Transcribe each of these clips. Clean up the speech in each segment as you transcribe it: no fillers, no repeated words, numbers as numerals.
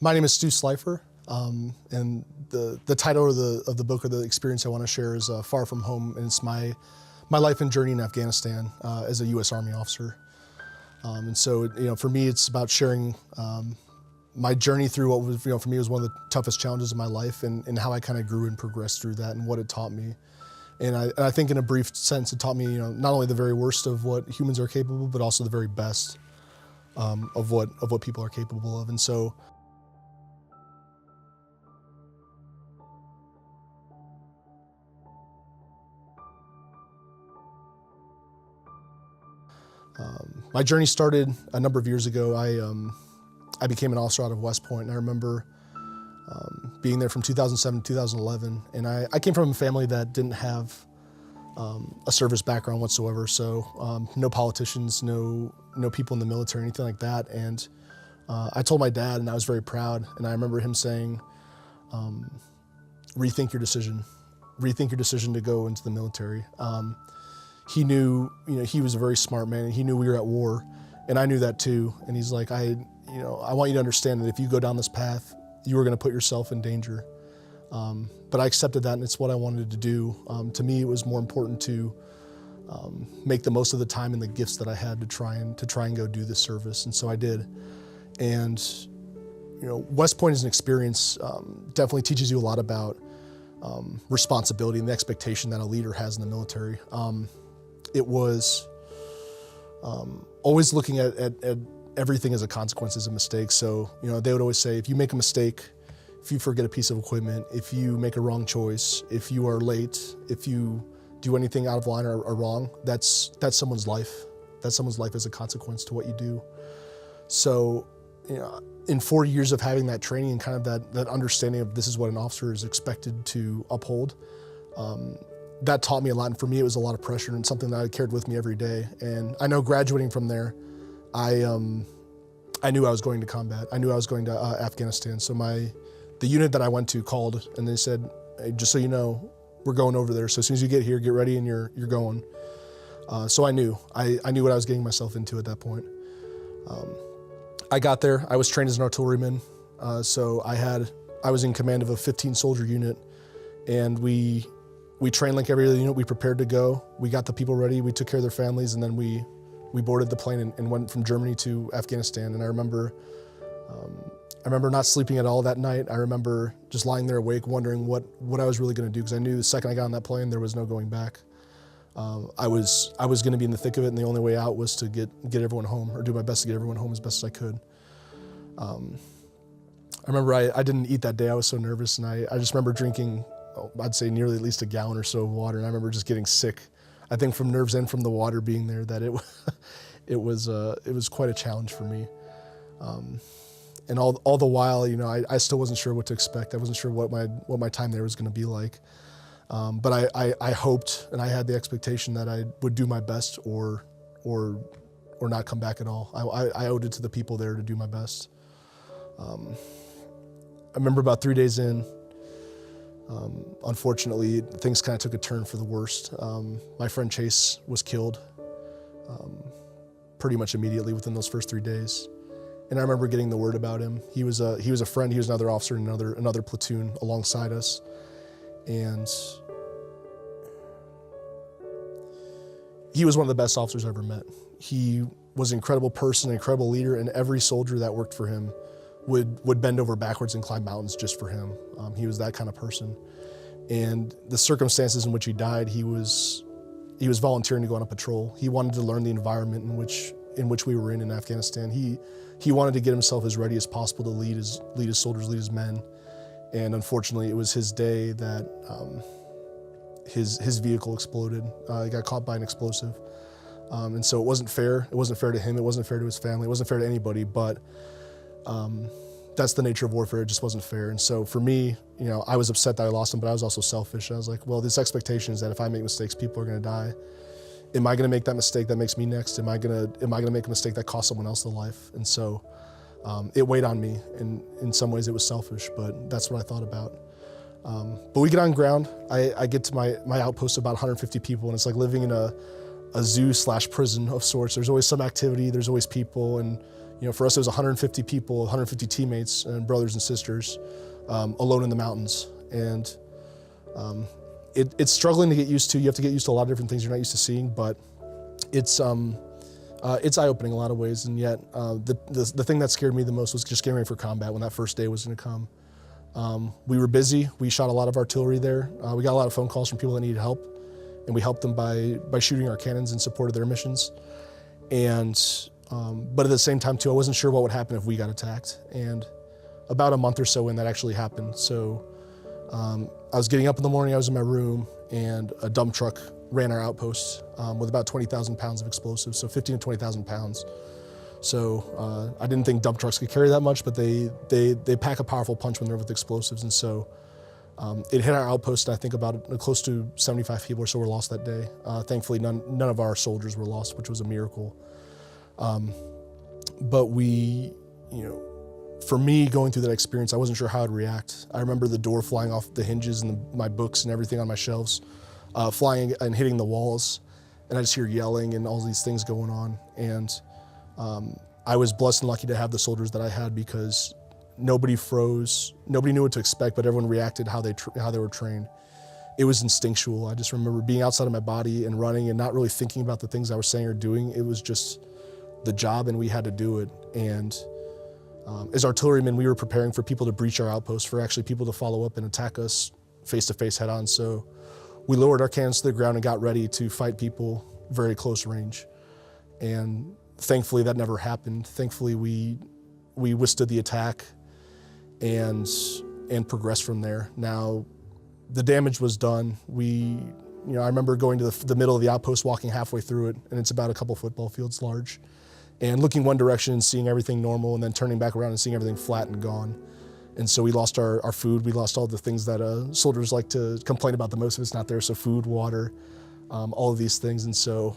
My name is Slipher, and the title of the book or the experience I want to share is Far From Home, and it's my life and journey in Afghanistan as a U.S. Army officer. And so, for me, it's about sharing my journey through what was, for me, was one of the toughest challenges of my life, and how I kind of grew and progressed through that, and what it taught me. And I think, in a brief sense, it taught me, not only the very worst of what humans are capable, but also the very best of what people are capable of. And so, my journey started a number of years ago. I became an officer out of West Point, and I remember being there from 2007 to 2011. And I came from a family that didn't have a service background whatsoever, so no politicians, no people in the military, anything like that. And I told my dad, and I was very proud, and I remember him saying, rethink your decision to go into the military. He knew, he was a very smart man, and he knew we were at war, and I knew that too. And he's like, I want you to understand that if you go down this path, you are going to put yourself in danger. But I accepted that, and it's what I wanted to do. To me, it was more important to make the most of the time and the gifts that I had to try and go do this service, and so I did. And West Point is an experience, definitely teaches you a lot about responsibility and the expectation that a leader has in the military. It was always looking at everything as a consequence, as a mistake. So, they would always say, if you make a mistake, if you forget a piece of equipment, if you make a wrong choice, if you are late, if you do anything out of line or wrong, that's someone's life. That's someone's life as a consequence to what you do. So, in 4 years of having that training and kind of that understanding of this is what an officer is expected to uphold, that taught me a lot. And for me, it was a lot of pressure and something that I carried with me every day. And I know graduating from there, I knew I was going to combat. I knew I was going to Afghanistan. So the unit that I went to called, and they said, hey, just so you know, we're going over there. So as soon as you get here, get ready, and you're going. So I knew what I was getting myself into at that point. I got there. I was trained as an artilleryman. So I was in command of a 15-soldier unit, and we trained like every other unit. We prepared to go. We got the people ready. We took care of their families, and then we boarded the plane and went from Germany to Afghanistan. And I remember not sleeping at all that night. I remember just lying there awake, wondering what I was really going to do, because I knew the second I got on that plane, there was no going back. I was going to be in the thick of it, and the only way out was to get everyone home, or do my best to get everyone home as best as I could. I remember I didn't eat that day. I was so nervous, and I just remember drinking, I'd say nearly at least a gallon or so of water, and I remember just getting sick. I think from nerves and from the water being there, that it was quite a challenge for me. And all the while, I still wasn't sure what to expect. I wasn't sure what my time there was going to be like. But I hoped, and I had the expectation that I would do my best or not come back at all. I owed it to the people there to do my best. I remember about 3 days in, unfortunately, things kind of took a turn for the worst. My friend Chase was killed pretty much immediately within those first 3 days. And I remember getting the word about him. He was a friend. He was another officer in another platoon alongside us. And he was one of the best officers I ever met. He was an incredible person, an incredible leader, and every soldier that worked for him would bend over backwards and climb mountains just for him. He was that kind of person. And the circumstances in which he died, he was volunteering to go on a patrol. He wanted to learn the environment in which we were in Afghanistan. He wanted to get himself as ready as possible to lead his soldiers, lead his men. And unfortunately, it was his day that his vehicle exploded. He got caught by an explosive. And so it wasn't fair. It wasn't fair to him. It wasn't fair to his family. It wasn't fair to anybody. But that's the nature of warfare. It just wasn't fair. And so for me, I was upset that I lost him, but I was also selfish. I was like, well, this expectation is that if I make mistakes, people are going to die. Am I going to make that mistake that makes me next? Am I going to make a mistake that costs someone else their life? And so it weighed on me. And in some ways, it was selfish, but that's what I thought about. But we get on ground. I get to my outpost, about 150 people, and it's like living in a zoo/prison of sorts. There's always some activity. There's always people, and For us, it was 150 people, 150 teammates and brothers and sisters, alone in the mountains. And it's struggling to get used to. You have to get used to a lot of different things you're not used to seeing, but it's eye-opening in a lot of ways. And yet, the thing that scared me the most was just getting ready for combat when that first day was going to come. We were busy. We shot a lot of artillery there. We got a lot of phone calls from people that needed help, and we helped them by shooting our cannons in support of their missions. And but at the same time too, I wasn't sure what would happen if we got attacked. And about a month or so in, that actually happened. So I was getting up in the morning, I was in my room, and a dump truck ran our outpost with about 20,000 pounds of explosives, so 15 to 20,000 pounds. So I didn't think dump trucks could carry that much, but they pack a powerful punch when they're with explosives. And so it hit our outpost, and I think about close to 75 people or so were lost that day. Thankfully, none of our soldiers were lost, which was a miracle. But we, for me, going through that experience, I wasn't sure how I'd react. I remember the door flying off the hinges and my books and everything on my shelves, flying and hitting the walls. And I just hear yelling and all these things going on. And I was blessed and lucky to have the soldiers that I had, because nobody froze, nobody knew what to expect, but everyone reacted how they were trained. It was instinctual. I just remember being outside of my body and running and not really thinking about the things I was saying or doing. It was just the job, and we had to do it. And as artillerymen, we were preparing for people to breach our outpost, for actually people to follow up and attack us face-to-face head-on. So we lowered our cannons to the ground and got ready to fight people very close range. And thankfully, that never happened. Thankfully, we withstood the attack and progressed from there. Now, the damage was done. I remember going to the middle of the outpost, walking halfway through it, and it's about a couple football fields large, and looking one direction and seeing everything normal, and then turning back around and seeing everything flat and gone. And so we lost our food. We lost all the things that soldiers like to complain about the most if it's not there. So food, water, all of these things. And so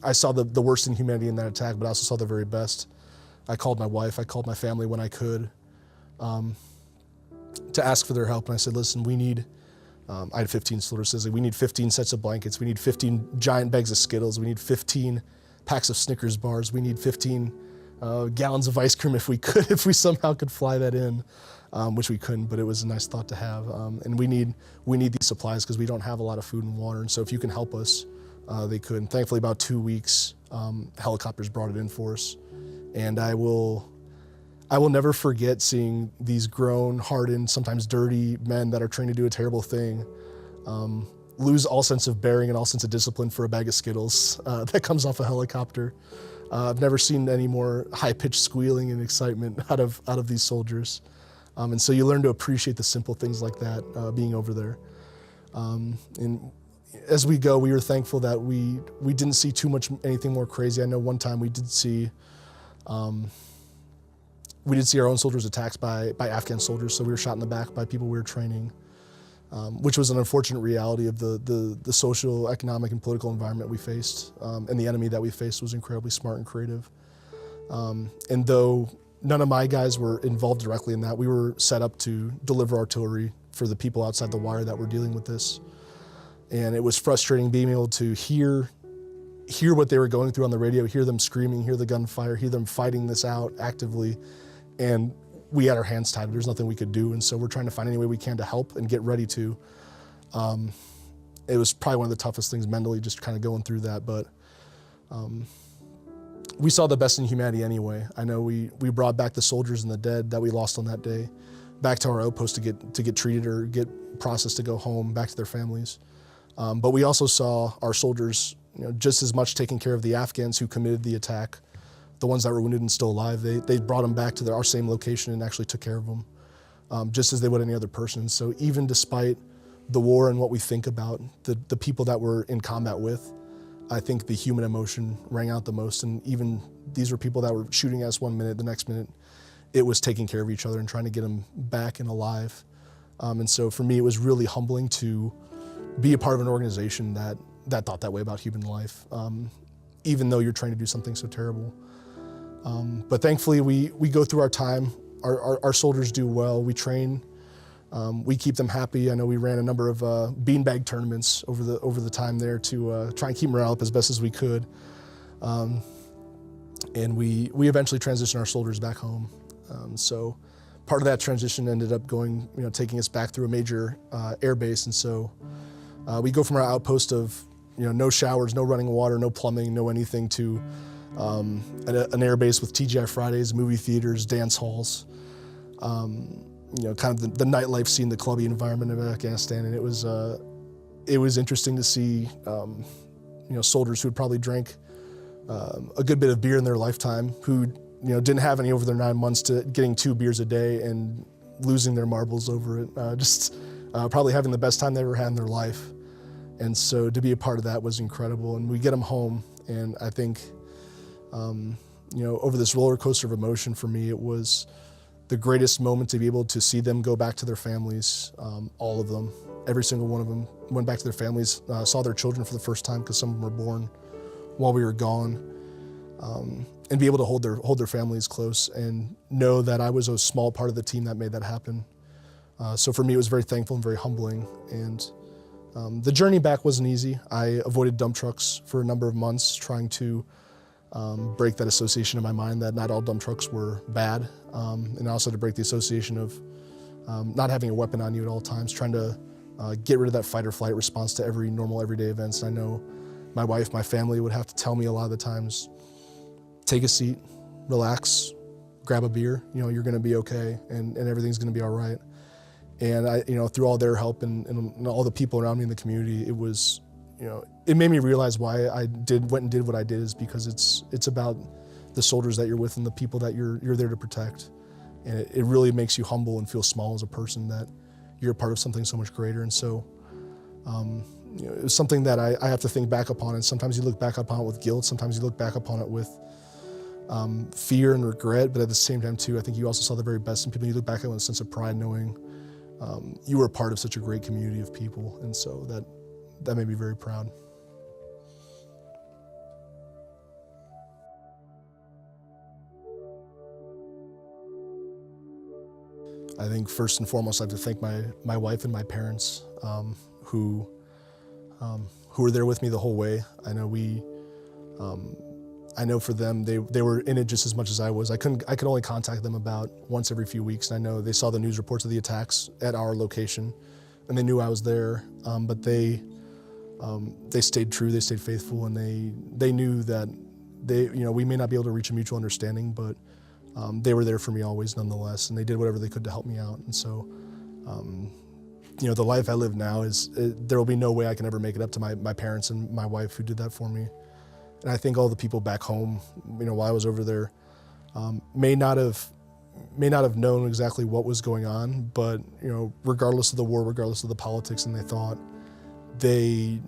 I saw the worst in humanity in that attack, but I also saw the very best. I called my wife, I called my family when I could, to ask for their help. And I said, listen, we need, I had 15 soldiers. We need 15 sets of blankets. We need 15 giant bags of Skittles. We need 15 packs of Snickers bars. We need 15 gallons of ice cream if we could, if we somehow could fly that in, which we couldn't, but it was a nice thought to have. And we need these supplies because we don't have a lot of food and water. And so if you can help us, they could. And thankfully, about 2 weeks, helicopters brought it in for us. And I will never forget seeing these grown, hardened, sometimes dirty men that are trained to do a terrible thing lose all sense of bearing and all sense of discipline for a bag of Skittles that comes off a helicopter. I've never seen any more high-pitched squealing and excitement out of these soldiers. And so you learn to appreciate the simple things like that being over there. And as we go, we were thankful that we didn't see anything more crazy. I know one time we did see our own soldiers attacked by Afghan soldiers, so we were shot in the back by people we were training, which was an unfortunate reality of the social, economic, and political environment we faced. And the enemy that we faced was incredibly smart and creative. And though none of my guys were involved directly in that, we were set up to deliver artillery for the people outside the wire that were dealing with this. And it was frustrating being able to hear what they were going through on the radio, hear them screaming, hear the gunfire, hear them fighting this out actively. And we had our hands tied. There's nothing we could do. And so we're trying to find any way we can to help and get ready to. It was probably one of the toughest things mentally, just kind of going through that. But we saw the best in humanity anyway. I know we brought back the soldiers and the dead that we lost on that day back to our outpost to get treated or get processed to go home, back to their families. But we also saw our soldiers, just as much taking care of the Afghans who committed the attack, the ones that were wounded and still alive. They brought them back to our same location and actually took care of them, just as they would any other person. So even despite the war and what we think about, the people that we're in combat with, I think the human emotion rang out the most. And even these were people that were shooting at us 1 minute, the next minute, it was taking care of each other and trying to get them back and alive. And so for me, it was really humbling to be a part of an organization that thought that way about human life, even though you're trying to do something so terrible. But thankfully, we go through our time. Our soldiers do well. We train. We keep them happy. I know we ran a number of beanbag tournaments over the time there to try and keep morale up as best as we could. And we eventually transitioned our soldiers back home. So part of that transition ended up going, taking us back through a major air base. And so we go from our outpost of, no showers, no running water, no plumbing, no anything, to an air base with TGI Fridays, movie theaters, dance halls, kind of the nightlife scene, the clubby environment of Afghanistan. And it was interesting to see, soldiers who had probably drank a good bit of beer in their lifetime, who didn't have any over their 9 months, to getting 2 beers a day and losing their marbles over it, probably having the best time they ever had in their life. And so to be a part of that was incredible. And we get them home, and I think, over this roller coaster of emotion for me, it was the greatest moment to be able to see them go back to their families, all of them. Every single one of them went back to their families, saw their children for the first time, because some of them were born while we were gone, and be able to hold their families close and know that I was a small part of the team that made that happen. So for me, it was very thankful and very humbling. And the journey back wasn't easy. I avoided dump trucks for a number of months, trying to break that association in my mind that not all dump trucks were bad, and also to break the association of not having a weapon on you at all times, trying to get rid of that fight or flight response to every normal everyday events. And I know my wife, my family would have to tell me a lot of the times, take a seat, relax, grab a beer, you're gonna be okay, and everything's gonna be all right. And I, through all their help and all the people around me in the community, it was, it made me realize why I went and did what I did, is because it's about the soldiers that you're with and the people that you're there to protect. And it really makes you humble and feel small as a person, that you're a part of something so much greater. And so, it was something that I have to think back upon. And sometimes you look back upon it with guilt. Sometimes you look back upon it with fear and regret. But at the same time, too, I think you also saw the very best in people. You look back at it with a sense of pride, knowing you were a part of such a great community of people. And so that made me very proud. I think first and foremost, I have to thank my wife and my parents, who were there with me the whole way. I know I know for them, they were in it just as much as I was. I could only contact them about once every few weeks. And I know they saw the news reports of the attacks at our location, and they knew I was there. But they stayed true, they stayed faithful, and they knew that we may not be able to reach a mutual understanding, but they were there for me always nonetheless, and they did whatever they could to help me out. And so, the life I live now there will be no way I can ever make it up to my parents and my wife who did that for me. And I think all the people back home, while I was over there, may not have known exactly what was going on, but regardless of the war, regardless of the politics, and they thought, they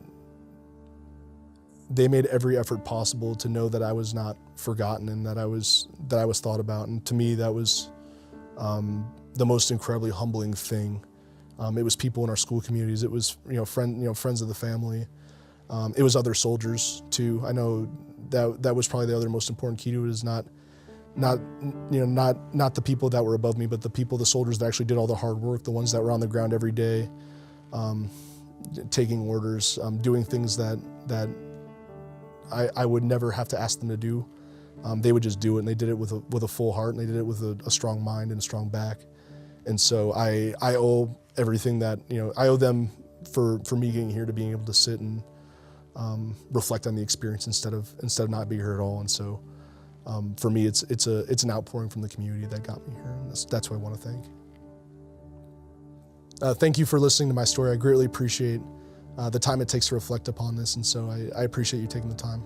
made every effort possible to know that I was not forgotten and that I was thought about. And to me, that was the most incredibly humbling thing. It was people in our school communities. It was friends of the family. It was other soldiers too. I know that was probably the other most important key to it, is not the people that were above me, but the soldiers that actually did all the hard work, the ones that were on the ground every day, taking orders, doing things that I would never have to ask them to do. They would just do it, and they did it with a full heart, and they did it with a strong mind and a strong back. And so I owe everything that, I owe them for me getting here, to being able to sit and reflect on the experience instead of not being here at all. And so for me, it's an outpouring from the community that got me here, and that's who I want to thank. Thank you for listening to my story. I greatly appreciate the time it takes to reflect upon this, and so I appreciate you taking the time.